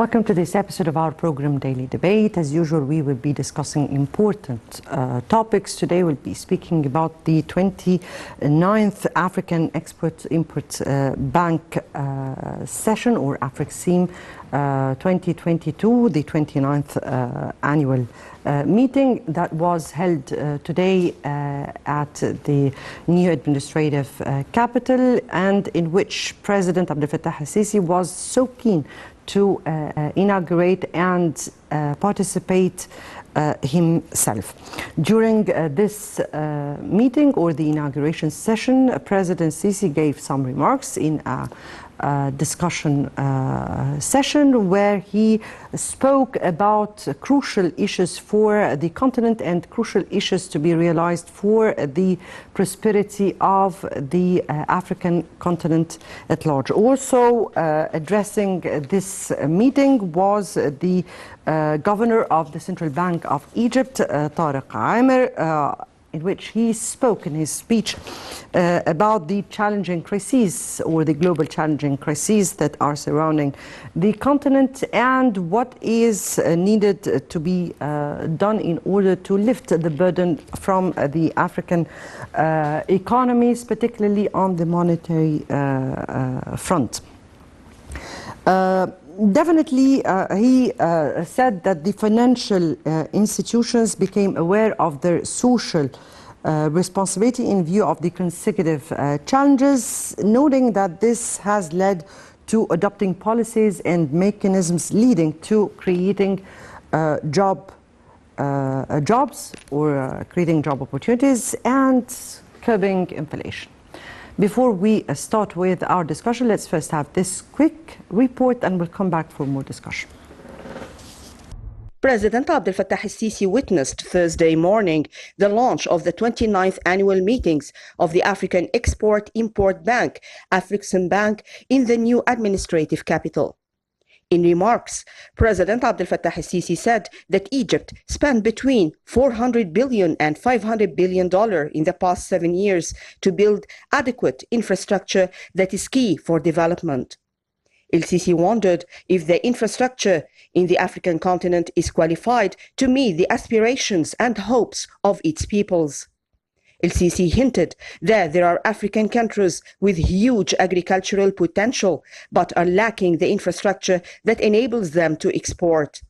Welcome to this episode of our program Daily Debate. As usual, we will be discussing important topics. Today we'll be speaking about the 29th African Export-Import Bank session, or AfricSIM 2022, the 29th annual meeting that was held today at the new administrative capital, and in which President Abdel Fattah al-Sisi was so keen to inaugurate and participate himself. During this meeting, or the inauguration session, President Sisi gave some remarks in a discussion session where he spoke about crucial issues for the continent and crucial issues to be realized for the prosperity of the African continent at large. Also addressing this meeting was the Governor of the Central Bank of Egypt, Tariq Amir, in which he spoke in his speech about the challenging crises, or the global challenging crises that are surrounding the continent, and what is needed to be done in order to lift the burden from the African economies, particularly on the monetary front. Definitely, he said that the financial institutions became aware of their social responsibility in view of the consecutive challenges, noting that this has led to adopting policies and mechanisms leading to creating jobs, or creating job opportunities and curbing inflation. Before we start with our discussion, let's first have this quick report and we'll come back for more discussion. President Abdel Fattah al-Sisi witnessed Thursday morning the launch of the 29th annual meetings of the African Export-Import Bank, AfricSIM Bank, in the new administrative capital. In remarks, President Abdel Fattah al-Sisi said that Egypt spent between $400 billion and $500 billion in the past 7 years to build adequate infrastructure that is key for development. El-Sisi wondered if the infrastructure in the African continent is qualified to meet the aspirations and hopes of its peoples. El-Sisi hinted that there are African countries with huge agricultural potential but are lacking the infrastructure that enables them to export.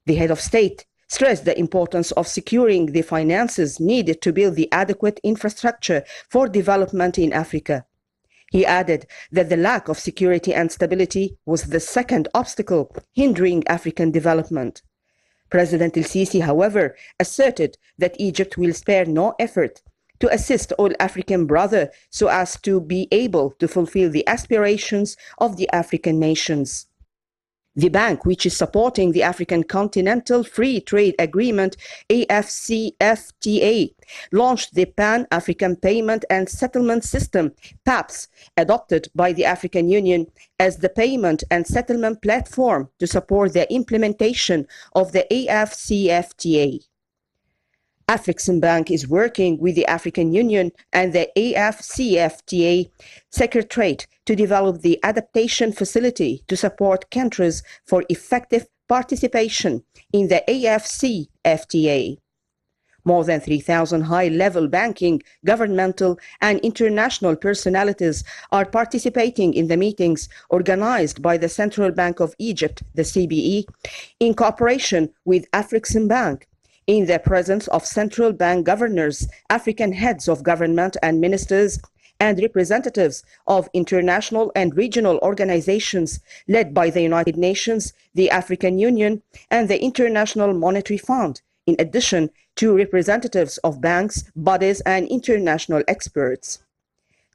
The head of state stressed the importance of securing the finances needed to build the adequate infrastructure for development in Africa. He added that the lack of security and stability was the second obstacle hindering African development. President El-Sisi, however, asserted that Egypt will spare no effort to assist all African brothers so as to be able to fulfill the aspirations of the African nations. The bank, which is supporting the African Continental Free Trade Agreement, AfCFTA, launched the Pan-African Payment and Settlement System, PAPS, adopted by the African Union as the payment and settlement platform to support the implementation of the AfCFTA. AfricSIM Bank is working with the African Union and the AfCFTA Secretariat to develop the adaptation facility to support countries for effective participation in the AfCFTA. More than 3,000 high-level banking, governmental, and international personalities are participating in the meetings organized by the Central Bank of Egypt, the CBE, in cooperation with AfricSIM Bank, in the presence of central bank governors, African heads of government and ministers, and representatives of international and regional organizations led by the United Nations, the African Union, and the International Monetary Fund, in addition to representatives of banks, bodies, and international experts.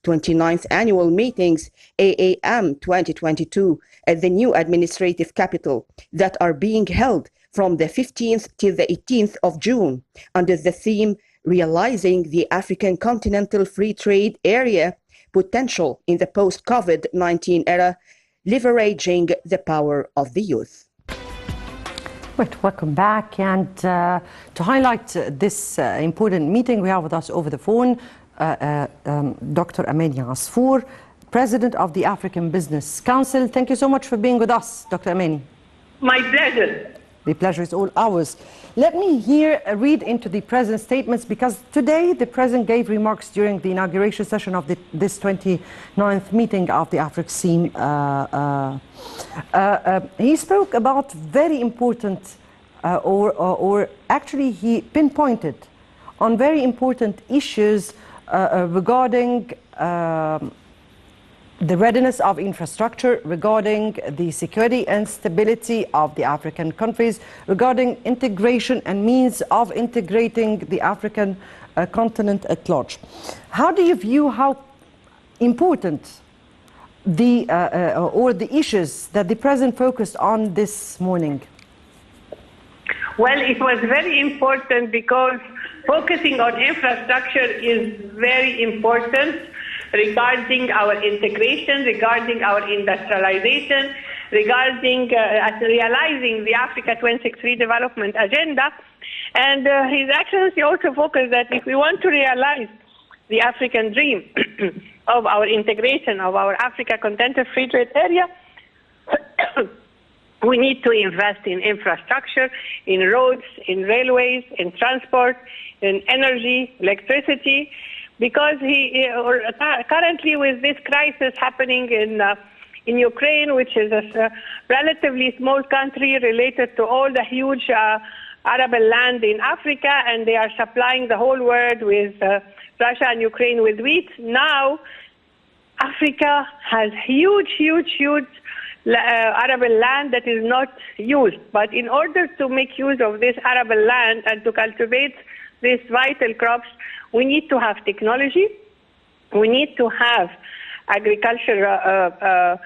29th Annual Meetings, AAM 2022, at the new administrative capital that are being held from the 15th till the 18th of June, under the theme Realizing the African Continental Free Trade Area Potential in the Post-COVID-19 Era, Leveraging the Power of the Youth. Right, welcome back. And to highlight this important meeting, we have with us over the phone Dr. Amani Asfour, President of the African Business Council. Thank you so much for being with us, Dr. Amani. My pleasure. The pleasure is all ours. Let me here read into the President's statements, because today the President gave remarks during the inauguration session of this 29th meeting of the AFRICSIM. He spoke about very important, or actually he pinpointed on very important issues regarding the readiness of infrastructure, regarding the security and stability of the African countries, regarding integration and means of integrating the African continent at large. How do you view how important the issues that the President focused on this morning? Well, it was very important because focusing on infrastructure is very important regarding our integration, regarding our industrialization, regarding realizing the Africa 2063 development agenda. And His Excellency also focused that if we want to realize the African dream of our integration of our Africa Continental Free Trade Area, we need to invest in infrastructure, in roads, in railways, in transport, in energy, electricity, because currently with this crisis happening in Ukraine, which is a relatively small country related to all the huge arable land in Africa, and they are supplying the whole world with Russia and Ukraine with wheat. Now, Africa has huge arable land that is not used. But in order to make use of this arable land and to cultivate these vital crops, we need to have technology, we need to have agricultural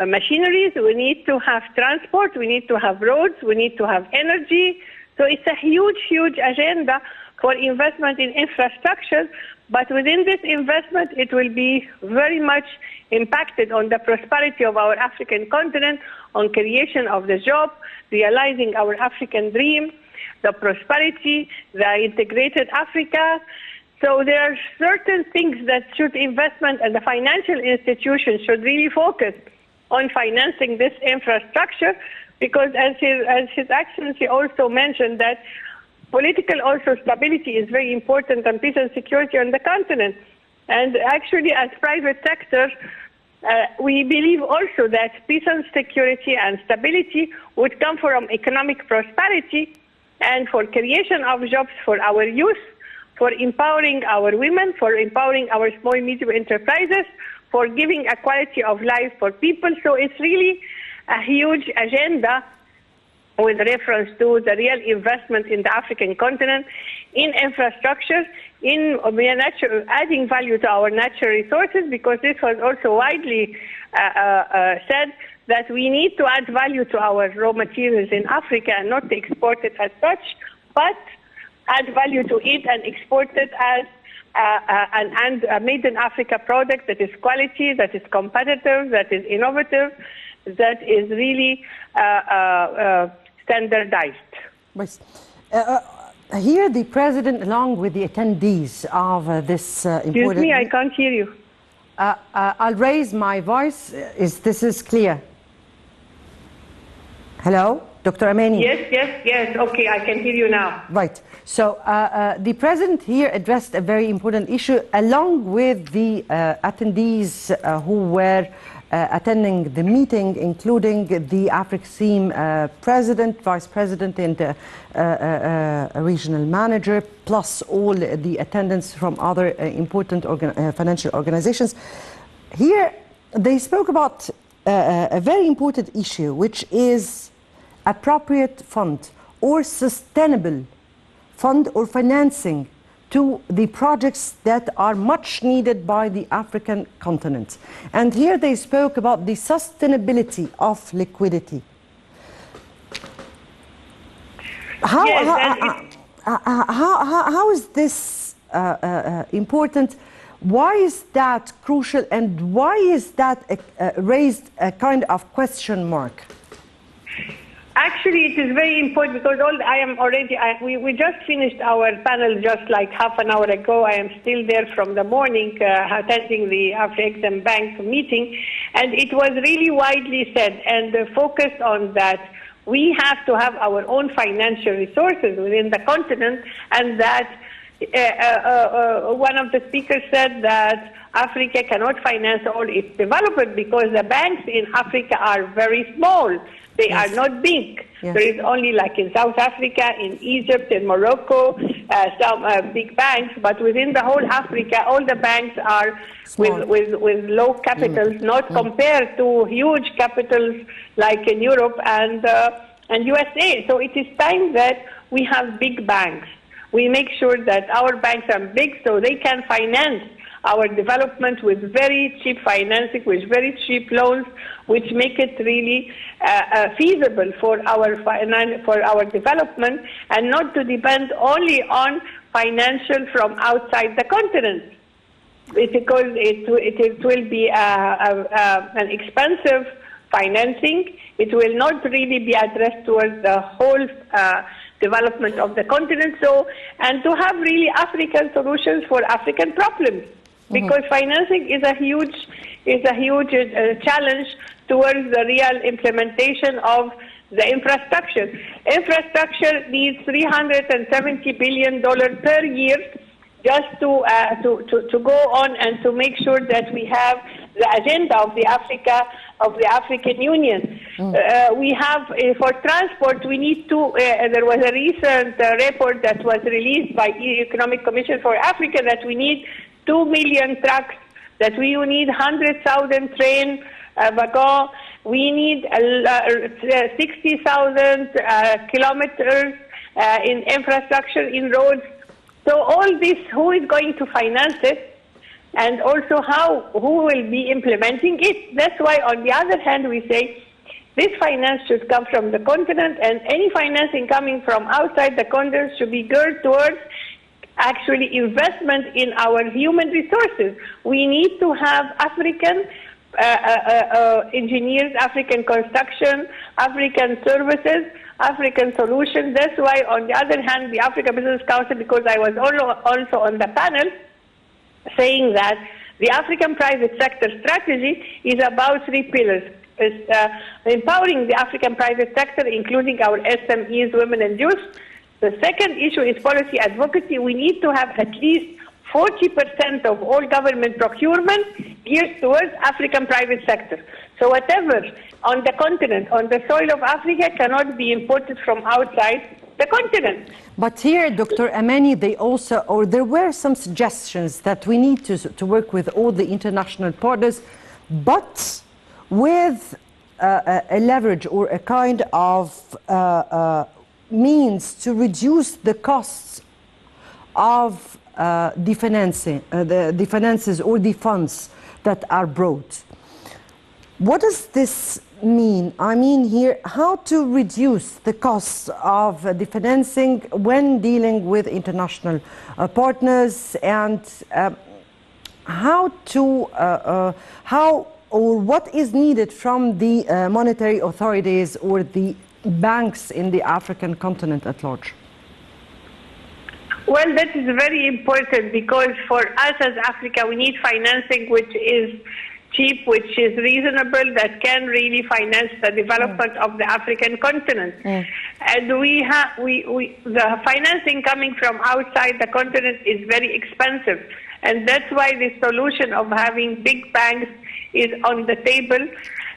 machineries, we need to have transport, we need to have roads, we need to have energy. So it's a huge agenda for investment in infrastructure, but within this investment, it will be very much impacted on the prosperity of our African continent, on creation of the job, realizing our African dream, the prosperity, the integrated Africa. So there are certain things that investment and the financial institutions should really focus on financing this infrastructure, because as His Excellency also mentioned, that political also stability is very important, and peace and security on the continent. And actually, as private sector, we believe also that peace and security and stability would come from economic prosperity and for creation of jobs for our youth, for empowering our women, for empowering our small and medium enterprises, for giving a quality of life for people. So it's really a huge agenda with reference to the real investment in the African continent, in infrastructure, in adding value to our natural resources, because this was also widely said that we need to add value to our raw materials in Africa and not to export it as such, but add value to it and export it as a made in Africa product that is quality, that is competitive, that is innovative, that is really standardized. Yes. Here the President, along with the attendees of this important... Excuse me, I can't hear you. I'll raise my voice. This is clear? Hello? Dr. Amani? Yes. Okay, I can hear you now. Right. So the President here addressed a very important issue along with the attendees who were attending the meeting, including the AFRICSIM President, Vice President, and regional manager, plus all the attendants from other important financial organizations. Here they spoke about a very important issue, which is appropriate fund or sustainable fund or financing to the projects that are much needed by the African continent. And here they spoke about the sustainability of liquidity. How is this important? Why is that crucial, and why is that raised a kind of question mark? Actually, it is very important because we just finished our panel just like half an hour ago. I am still there from the morning attending the AFRICSIM Bank meeting, and it was really widely said and focused on that We have to have our own financial resources within the continent, and that one of the speakers said that Africa cannot finance all its development because the banks in Africa are very small. They are not big. There is only, like in South Africa, in Egypt, in Morocco, some big banks. But within the whole Africa, all the banks are with low capitals, not compared to huge capitals like in Europe and USA. So it is time that we have big banks. We make sure that our banks are big so they can finance our development with very cheap financing, with very cheap loans, which make it really feasible for our development, and not to depend only on financial from outside the continent. Because it will be an expensive financing. It will not really be addressed towards the whole development of the continent. So, and to have really African solutions for African problems. Because financing is a huge challenge towards the real implementation of the infrastructure. Infrastructure needs $370 billion per year just to go on and to make sure that we have the agenda of the African Union. We have for transport. We need to. There was a recent report that was released by Economic Commission for Africa that we need 2 million trucks, that we need 100,000 train wagons, we need 60,000 kilometers in infrastructure, in roads. So all this, who is going to finance it? And also who will be implementing it? That's why, on the other hand, we say this finance should come from the continent, and any financing coming from outside the continent should be geared towards actually investment in our human resources. We need to have African engineers, African construction, African services, African solutions. That's why, on the other hand, the Africa Business Council, because I was also on the panel, saying that the African private sector strategy is about 3 pillars. It's empowering the African private sector, including our SMEs, women and youth. The second issue is policy advocacy. We need to have at least 40% of all government procurement geared towards African private sector. So whatever on the continent, on the soil of Africa, cannot be imported from outside the continent. But here, Dr. Amani, there were some suggestions that we need to work with all the international partners, but with a leverage or a kind of means to reduce the costs of the finances or the funds that are brought. What does this mean? I mean here, how to reduce the costs of the financing when dealing with international partners, and what is needed from the monetary authorities or the banks in the African continent at large? Well, that is very important, because for us as Africa, we need financing which is cheap, which is reasonable, that can really finance the development of the African continent. And the financing coming from outside the continent is very expensive. And that's why the solution of having big banks is on the table.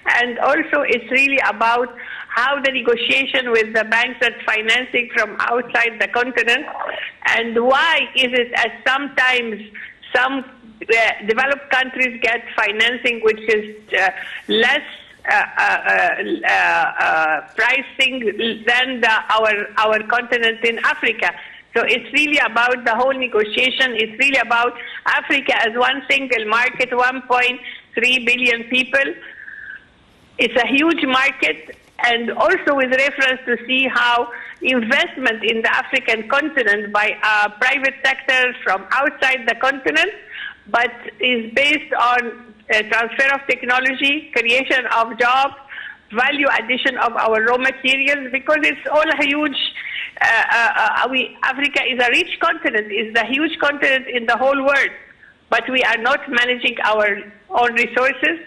And also it's really about how the negotiation with the banks that's financing from outside the continent, and why is it as sometimes some developed countries get financing which is less pricing than our continent in Africa. So it's really about the whole negotiation. It's really about Africa as one single market, 1.3 billion people. It's a huge market, and also with reference to see how investment in the African continent by private sector from outside the continent, but is based on transfer of technology, creation of jobs, value addition of our raw materials, because it's all a huge, Africa is a rich continent, is the huge continent in the whole world, but we are not managing our own resources.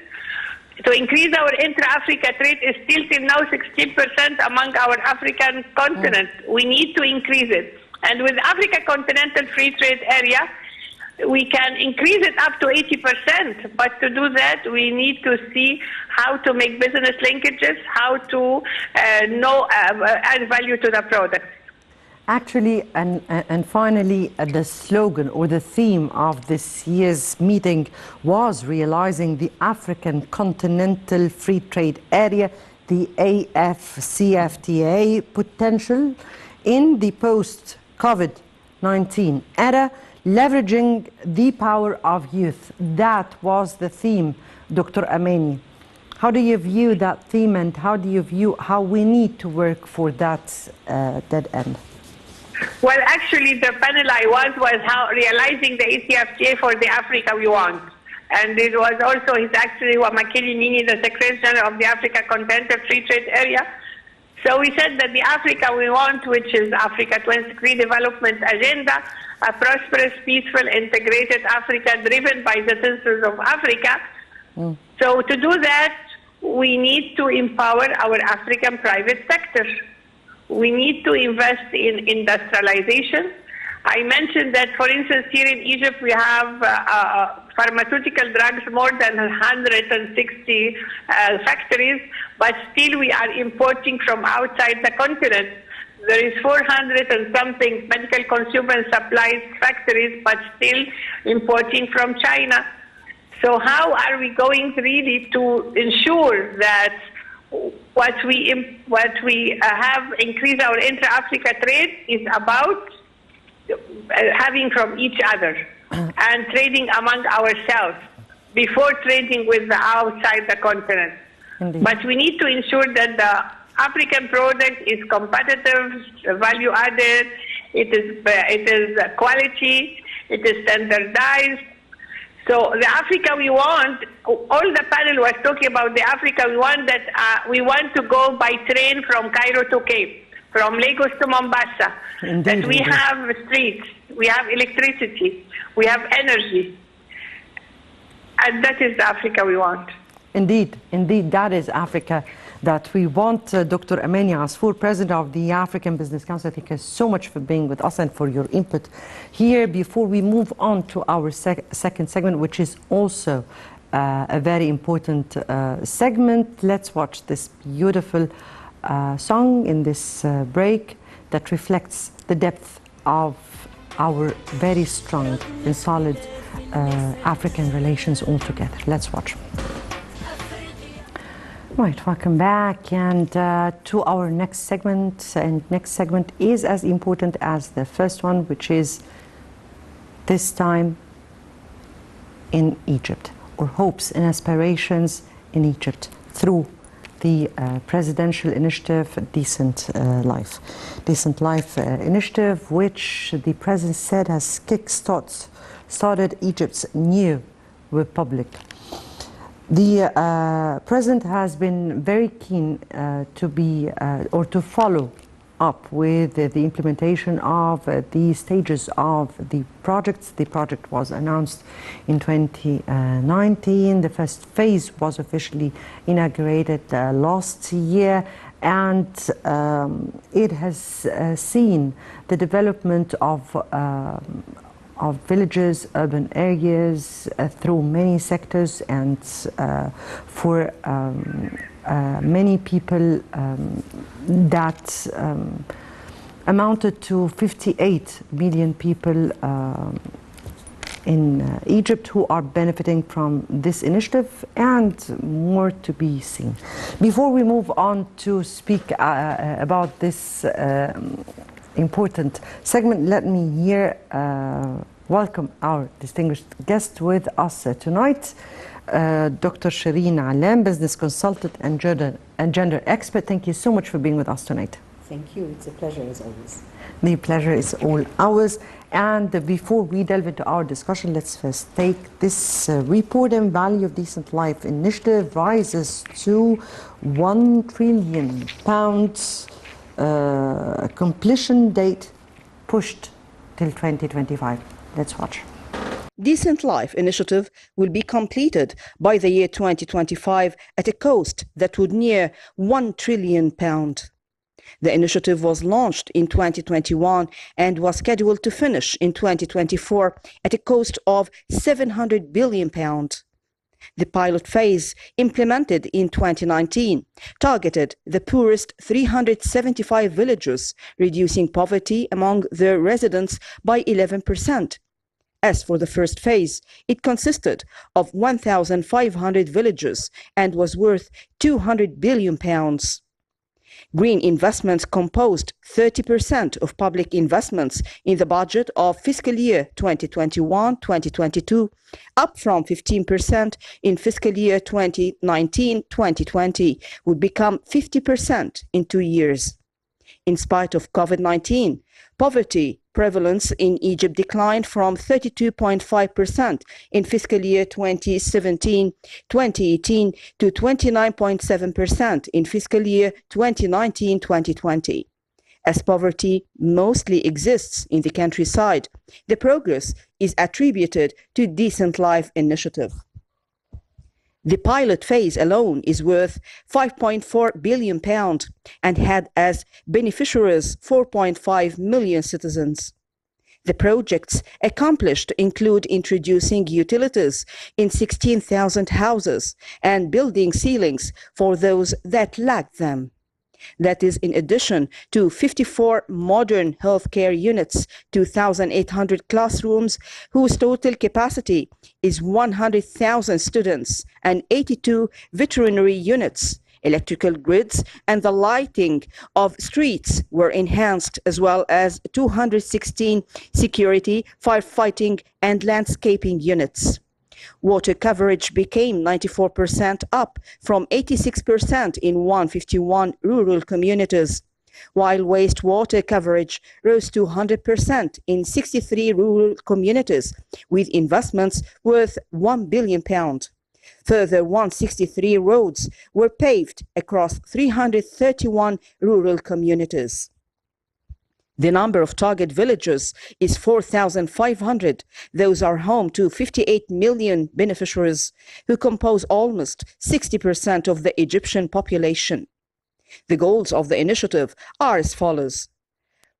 to increase our intra-Africa trade is still till now 16% among our African continent. We need to increase it. And with Africa Continental Free Trade Area, we can increase it up to 80%. But to do that, we need to see how to make business linkages, how to add value to the product. Actually, and finally, the slogan or the theme of this year's meeting was realizing the African Continental Free Trade Area, the AFCFTA potential in the post-COVID-19 era, leveraging the power of youth. That was the theme, Dr. Ameni. How do you view that theme, and how do you view how we need to work for that end? Well, actually, the panel I was how realizing the ACFTA for the Africa we want. And it was also actually Wamakili Mini, the Secretary General of the Africa Continental Free Trade Area. So we said that the Africa we want, which is Africa 23 Development Agenda, a prosperous, peaceful, integrated Africa driven by the citizens of Africa. So to do that, we need to empower our African private sector. We need to invest in industrialization. I mentioned that, for instance, here in Egypt, we have pharmaceutical drugs, more than 160 factories, but still we are importing from outside the continent. There is 400 and something medical consumer supplies factories, but still importing from China. So how are we going really to ensure that what we have increased our intra-Africa trade is about having from each other and trading among ourselves before trading with the outside the continent. Indeed. But we need to ensure that the African product is competitive, value added, it is quality, it is standardized. So the Africa we want, all the panel was talking about the Africa we want, that we want to go by train from Cairo to Cape, from Lagos to Mombasa. Indeed, that we indeed. have streets, we have electricity, we have energy. And that is the Africa we want. Indeed, indeed, that is Africa that we want. Dr. Ameni Asfour, President of the African Business Council, thank you so much for being with us and for your input here. Before we move on to our second segment, which is also a very important segment, let's watch this beautiful song in this break that reflects the depth of our very strong and solid African relations altogether. Let's watch. Right, welcome back, and to our next segment. And next segment is as important as the first one, which is this time in Egypt, or hopes and aspirations in Egypt through the presidential initiative Decent Life. Decent Life initiative, which the president said has started Egypt's new republic. The president has been very keen to follow up with the implementation of the stages of the projects. The project was announced in 2019. The first phase was officially inaugurated last year, and it has seen the development of villages, urban areas through many sectors, and for many people that amounted to 58 million people in Egypt who are benefiting from this initiative, and more to be seen. Before we move on to speak about this important segment, let me here welcome our distinguished guest with us tonight, Dr. Sherine Allam, business consultant and gender expert. Thank you so much for being with us tonight. Thank you. It's a pleasure as always. The pleasure is all ours. And before we delve into our discussion, let's first take this report. And value of Decent Life initiative rises to £1 trillion. Completion date pushed till 2025. Let's watch. Decent Life initiative will be completed by the year 2025 at a cost that would near £1 trillion. The initiative was launched in 2021 and was scheduled to finish in 2024 at a cost of £700 billion. The pilot phase, implemented in 2019, targeted the poorest 375 villages, reducing poverty among their residents by 11%. As for the first phase, it consisted of 1,500 villages and was worth £200 billion. Green investments composed 30% of public investments in the budget of fiscal year 2021-2022, up from 15% in fiscal year 2019-2020, would become 50% in 2 years. In spite of COVID-19, poverty prevalence in Egypt declined from 32.5% in fiscal year 2017-2018 to 29.7% in fiscal year 2019-2020. As poverty mostly exists in the countryside, the progress is attributed to Decent Life initiative. The pilot phase alone is worth £5.4 billion and had as beneficiaries 4.5 million citizens. The projects accomplished include introducing utilities in 16,000 houses and building ceilings for those that lack them. That is in addition to 54 modern healthcare units, 2,800 classrooms whose total capacity is 100,000 students, and 82 veterinary units. Electrical grids and the lighting of streets were enhanced, as well as 216 security, firefighting, and landscaping units. Water coverage became 94%, up from 86% in 151 rural communities, while wastewater coverage rose to 100% in 63 rural communities, with investments worth £1 billion. Further, 163 roads were paved across 331 rural communities. The number of target villages is 4,500. Those are home to 58 million beneficiaries, who compose almost 60% of the Egyptian population. The goals of the initiative are as follows: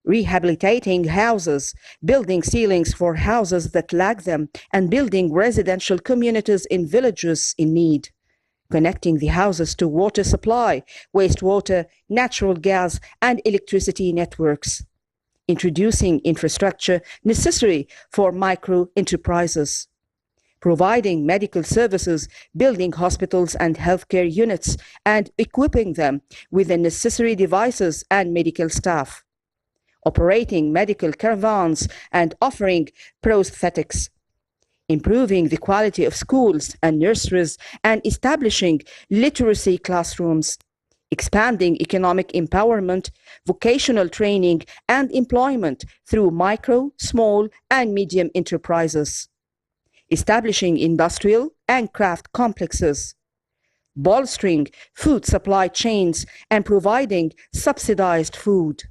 rehabilitating houses, building ceilings for houses that lack them, and building residential communities in villages in need. Connecting the houses to water supply, wastewater, natural gas, and electricity networks. Introducing infrastructure necessary for micro-enterprises. Providing medical services, building hospitals and healthcare units, and equipping them with the necessary devices and medical staff. Operating medical caravans and offering prosthetics. Improving the quality of schools and nurseries and establishing literacy classrooms. Expanding economic empowerment, vocational training, and employment through micro, small, and medium enterprises. Establishing industrial and craft complexes. Bolstering food supply chains and providing subsidized food.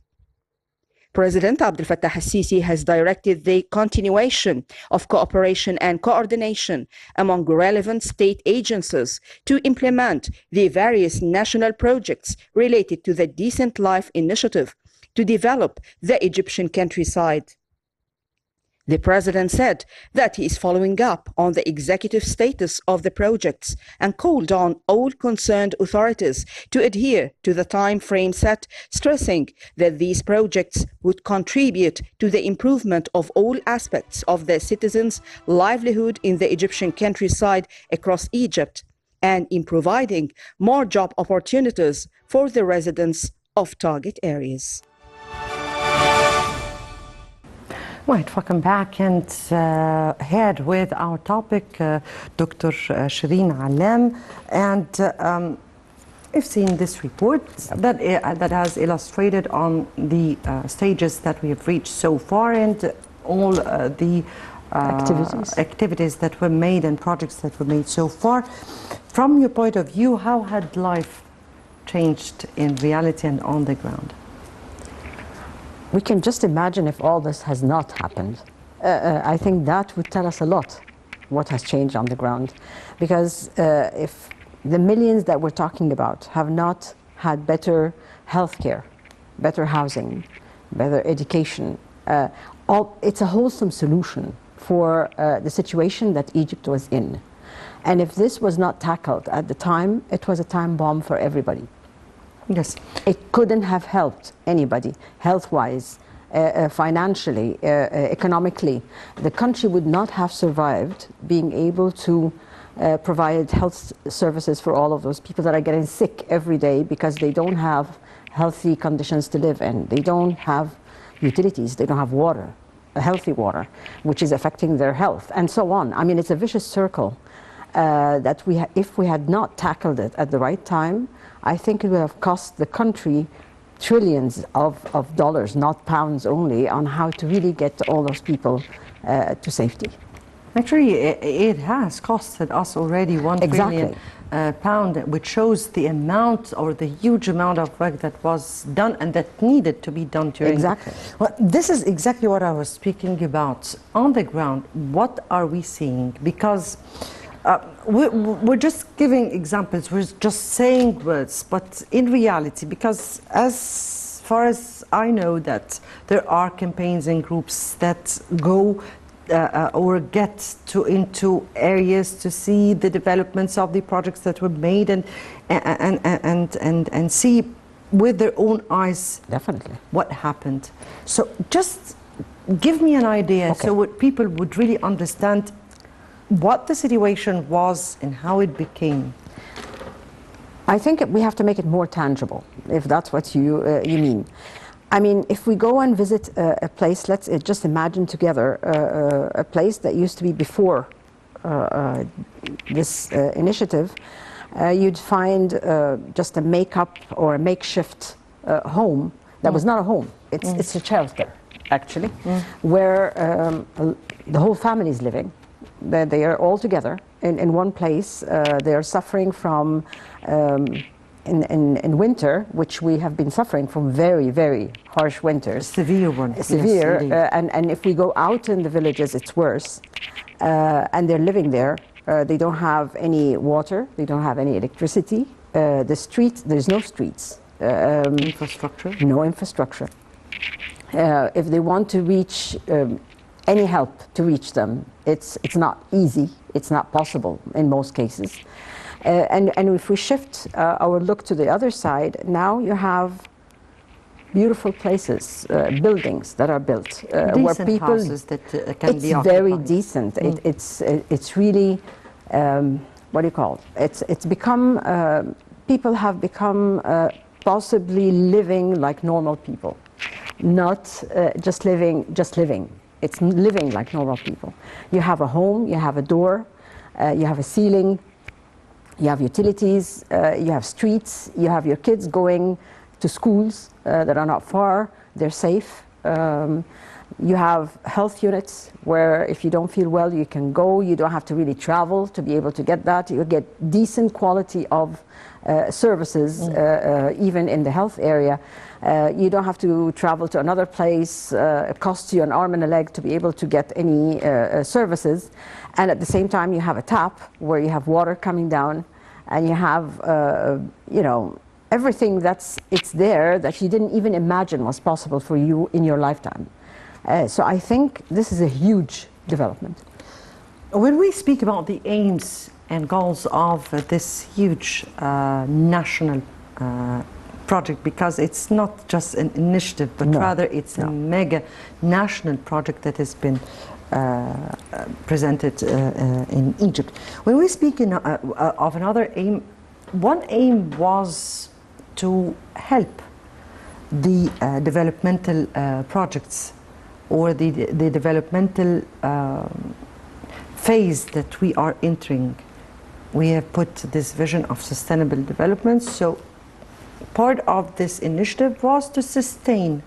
President Abdel Fattah al-Sisi has directed the continuation of cooperation and coordination among relevant state agencies to implement the various national projects related to the Decent Life initiative to develop the Egyptian countryside. The President said that he is following up on the executive status of the projects and called on all concerned authorities to adhere to the time frame set, stressing that these projects would contribute to the improvement of all aspects of the citizens' livelihood in the Egyptian countryside across Egypt, and in providing more job opportunities for the residents of target areas. Right, welcome back, and ahead with our topic, Dr. Sherine Allam, and we've seen this report that has illustrated on the stages that we have reached so far, and all the activities that were made and projects that were made so far. From your point of view, how had life changed in reality and on the ground? We can just imagine if all this has not happened. I think that would tell us a lot what has changed on the ground. Because if the millions that we're talking about have not had better healthcare, better housing, better education, it's a wholesome solution for the situation that Egypt was in. And if this was not tackled at the time, it was a time bomb for everybody. Yes. It couldn't have helped anybody, health-wise, financially, economically. The country would not have survived being able to provide health services for all of those people that are getting sick every day because they don't have healthy conditions to live in. They don't have utilities, they don't have water, healthy water, which is affecting their health, and so on. I mean, it's a vicious circle that if we had not tackled it at the right time, I think it would have cost the country trillions of dollars, not pounds only, on how to really get all those people to safety. Actually, it has costed us already £1 trillion pound, which shows the amount or the huge amount of work that was done and that needed to be done during. Exactly. Well, this is exactly what I was speaking about. On the ground, what are we seeing? Because we're just giving examples, we're just saying words, but in reality, because as far as I know that there are campaigns and groups that go or get into areas to see the developments of the projects that were made and see with their own eyes definitely what happened. So just give me an idea so what people would really understand what the situation was and how it became. I think we have to make it more tangible, if that's what you mean. I mean, if we go and visit a place, let's just imagine together a place that used to be before this initiative, you'd find just a make-up or a makeshift home that was not a home. It's a shelter, actually, where the whole family is living. They are all together in one place. They are suffering from in winter, which we have been suffering from very, very harsh winters. Severe one. Severe, yes, and if we go out in the villages, it's worse. And they're living there. They don't have any water. They don't have any electricity. The streets, there's no streets. Infrastructure? No infrastructure. If they want to reach any help to reach them, it's not easy. It's not possible in most cases. And if we shift our look to the other side, now you have beautiful places, buildings that are built where people. Houses that can be occupied. Very decent. It's really what do you call it? It's become people have become possibly living like normal people, not just living. It's living like normal people. You have a home, you have a door, you have a ceiling. You have utilities, you have streets, you have your kids going to schools that are not far, they're safe. You have health units where if you don't feel well, you can go, you don't have to really travel to be able to get that. You get decent quality of services, even in the health area. You don't have to travel to another place, it costs you an arm and a leg to be able to get any services. And at the same time, you have a tap where you have water coming down, and you have, you know, everything it's there that you didn't even imagine was possible for you in your lifetime. So I think this is a huge development. When we speak about the aims and goals of this huge national project, because it's not just an initiative, but rather it's a mega national project that has been presented in Egypt. When we speak of another aim, one aim was to help the developmental projects or the developmental phase that we are entering. We have put this vision of sustainable development, so part of this initiative was to sustain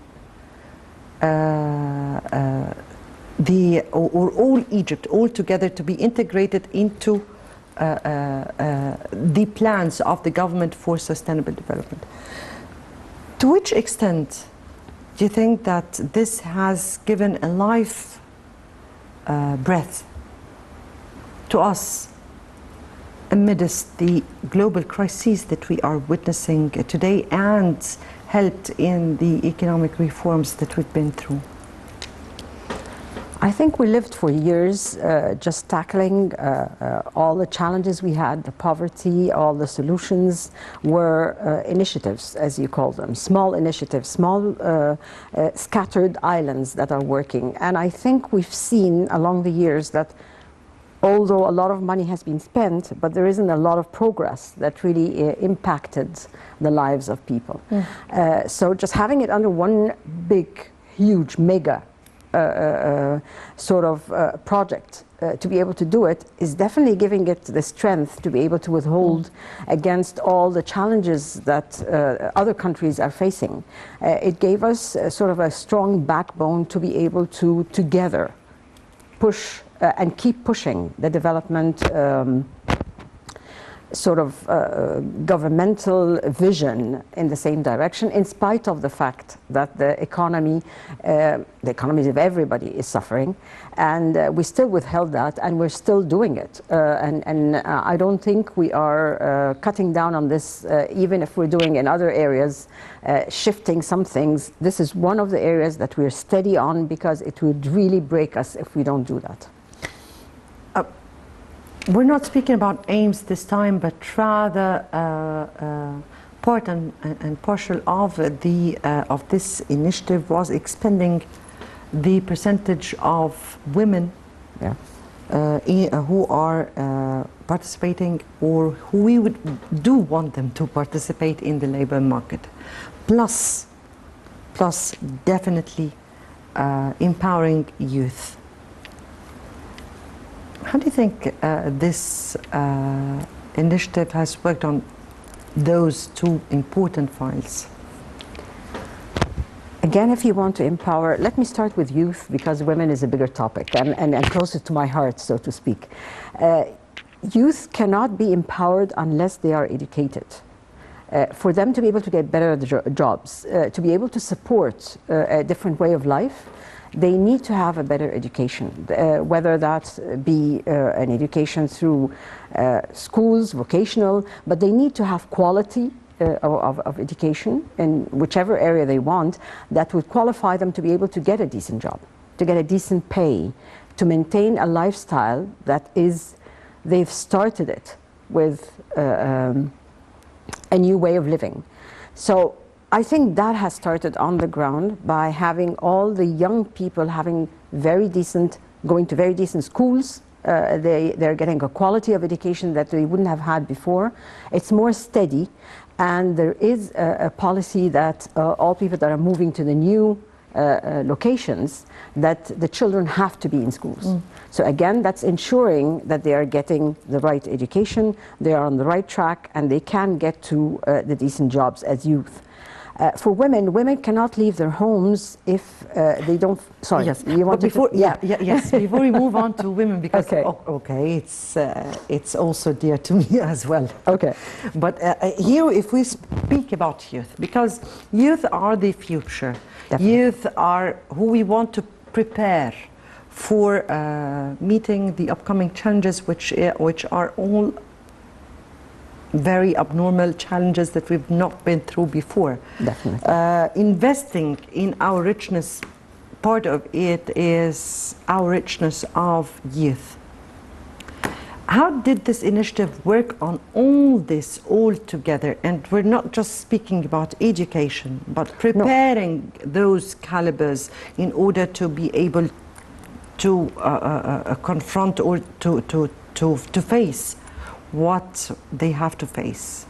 all Egypt, all together, to be integrated into the plans of the government for sustainable development. To which extent do you think that this has given a life breath to us amidst the global crises that we are witnessing today, and helped in the economic reforms that we've been through? I think we lived for years just tackling all the challenges we had, the poverty, all the solutions were initiatives, as you call them, small initiatives, small scattered islands that are working. And I think we've seen along the years that although a lot of money has been spent, but there isn't a lot of progress that really impacted the lives of people. So just having it under one big, huge, mega sort of project to be able to do it is definitely giving it the strength to be able to withhold against all the challenges that other countries are facing. It gave us sort of a strong backbone to be able to together push and keep pushing the development sort of governmental vision in the same direction, in spite of the fact that the economies of everybody is suffering, and we still withheld that, and we're still doing it. And I don't think we are cutting down on this, even if we're doing in other areas, shifting some things. This is one of the areas that we're steady on, because it would really break us if we don't do that. We're not speaking about aims this time, but rather part and partial of this initiative was expanding the percentage of women who are participating, or who we do want them to participate in the labor market. Plus definitely empowering youth. How do you think this initiative has worked on those two important files? Again, if you want to empower, let me start with youth, because women is a bigger topic and closer to my heart, so to speak. Youth cannot be empowered unless they are educated. For them to be able to get better jobs, to be able to support a different way of life, they need to have a better education, whether that be an education through schools, vocational, but they need to have quality of education in whichever area they want, that would qualify them to be able to get a decent job, to get a decent pay, to maintain a lifestyle that is, they've started it with a new way of living. So I think that has started on the ground by having all the young people having going to very decent schools. They're getting a quality of education that they wouldn't have had before. It's more steady, and there is a policy that all people that are moving to the new locations, that the children have to be in schools. So again, that's ensuring that they are getting the right education, they are on the right track, and they can get to the decent jobs as youth. For women cannot leave their homes if they don't. Sorry, yes. You want before, to? Yes. Before we move on to women, because okay, it's also dear to me as well. Okay, but here, if we speak about youth, because youth are the future. Definitely. Youth are who we want to prepare for meeting the upcoming challenges, which are all very abnormal challenges that we've not been through before. Definitely. Investing in our richness, part of it is our richness of youth. How did this initiative work on all this all together? And we're not just speaking about education, but preparing those calibers in order to be able to confront or to face what they have to face.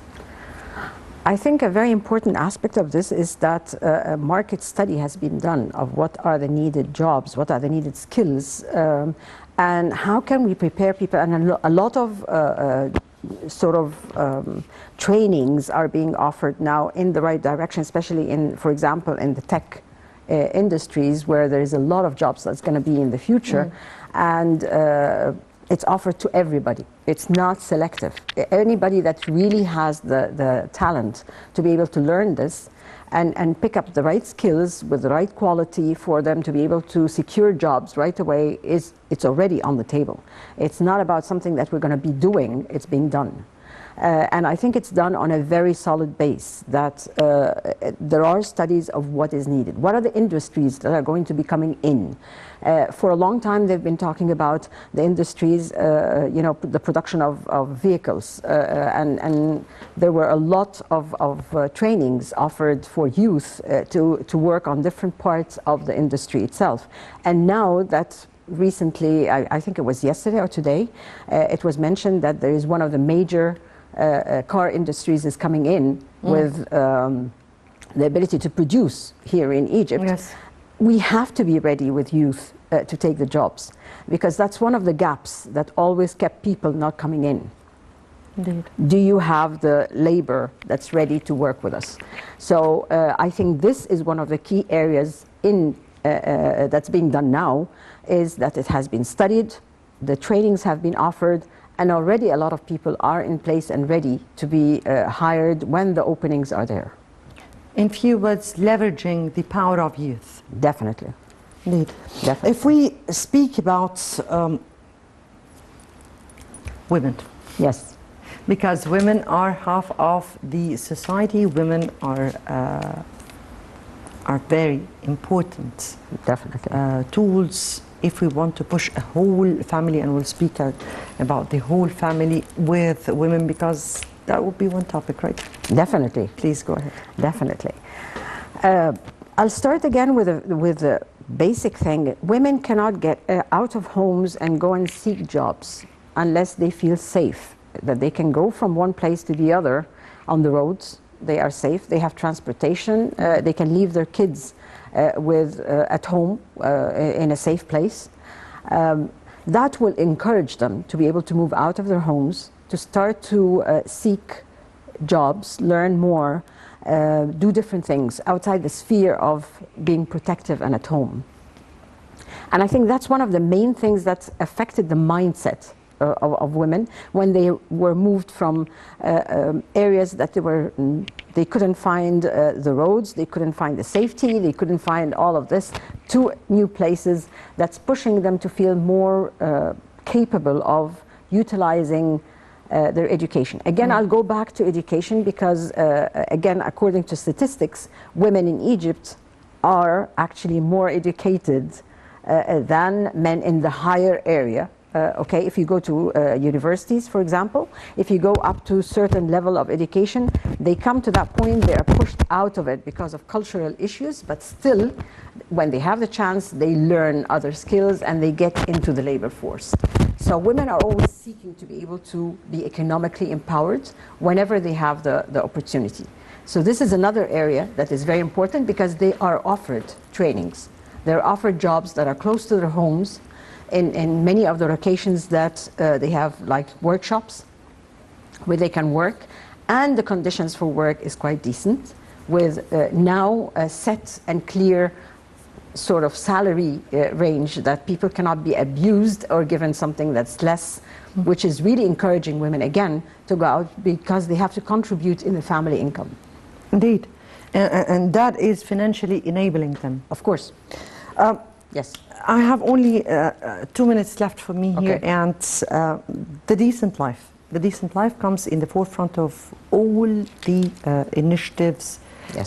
I think a very important aspect of this is that a market study has been done of what are the needed jobs, what are the needed skills, and how can we prepare people. And a lot of trainings are being offered now in the right direction, especially in, for example, in the tech industries, where there is a lot of jobs that's going to be in the future, and it's offered to everybody. It's not selective. Anybody that really has the talent to be able to learn this and pick up the right skills with the right quality for them to be able to secure jobs right away, it's already on the table. It's not about something that we're going to be doing, it's being done. And I think it's done on a very solid base, that there are studies of what is needed. What are the industries that are going to be coming in? For a long time, they've been talking about the industries, the production of vehicles. And there were a lot of trainings offered for youth to work on different parts of the industry itself. And now that recently, I think it was yesterday or today, it was mentioned that there is one of the major car industries is coming in with the ability to produce here in Egypt. Yes. We have to be ready with youth to take the jobs, because that's one of the gaps that always kept people not coming in. Indeed. Do you have the labor that's ready to work with us? So I think this is one of the key areas that's being done now, is that it has been studied, the trainings have been offered, and already a lot of people are in place and ready to be hired when the openings are there. In few words, leveraging the power of youth. Definitely. Indeed. Definitely. If we speak about women, Yes. because women are half of the society, women are very important Definitely. tools if we want to push a whole family, and we'll speak about the whole family with women, because that would be one topic, right? Definitely. Please go ahead. Definitely. I'll start again with the basic thing. Women cannot get out of homes and go and seek jobs unless they feel safe, that they can go from one place to the other on the roads. They are safe, they have transportation, they can leave their kids at home in a safe place. That will encourage them to be able to move out of their homes, to start to seek jobs, learn more, do different things outside the sphere of being protective and at home. And I think that's one of the main things that affected the mindset of women when they were moved from areas that they couldn't find the roads, they couldn't find the safety, they couldn't find all of this, to new places that's pushing them to feel more capable of utilizing their education. Again, I'll go back to education because, again, according to statistics, women in Egypt are actually more educated than men in the higher area. Okay, if you go to universities, for example, if you go up to a certain level of education, they come to that point, they are pushed out of it because of cultural issues, but still, when they have the chance, they learn other skills and they get into the labor force. So women are always seeking to be able to be economically empowered whenever they have the opportunity. So this is another area that is very important, because they are offered trainings. They're offered jobs that are close to their homes. In many of the locations that they have like workshops where they can work, and the conditions for work is quite decent, with now a set and clear sort of salary range that people cannot be abused or given something that's less, which is really encouraging women again to go out, because they have to contribute in the family income. Indeed, and that is financially enabling them. Of course. Yes. I have only 2 minutes left for me here, and the decent life. The decent life comes in the forefront of all the initiatives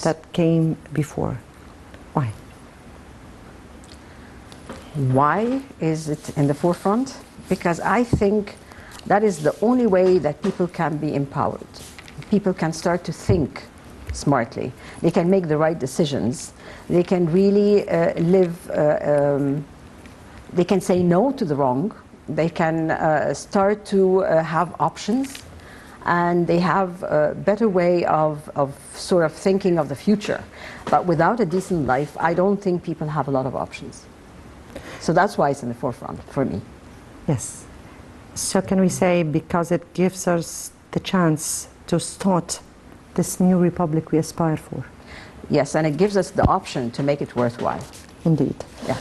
that came before. Why? Why is it in the forefront? Because I think that is the only way that people can be empowered. People can start to think smartly. They can make the right decisions. They can really they can say no to the wrong. They can start to have options, and they have a better way of sort of thinking of the future. But without a decent life, I don't think people have a lot of options. So that's why it's in the forefront for me. Yes. So can we say because it gives us the chance to start this new republic we aspire for? Yes, and it gives us the option to make it worthwhile. Indeed. Yeah.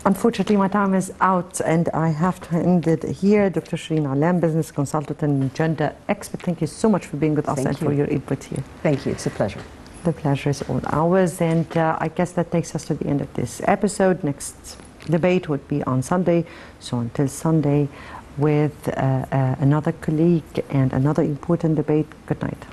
Unfortunately, my time is out, and I have to end it here. Dr. Sherine Allam, business consultant and gender expert, thank you so much for being with us and for your input here. Thank you. It's a pleasure. The pleasure is all ours, and I guess that takes us to the end of this episode. Next debate would be on Sunday, so until Sunday with another colleague and another important debate. Good night.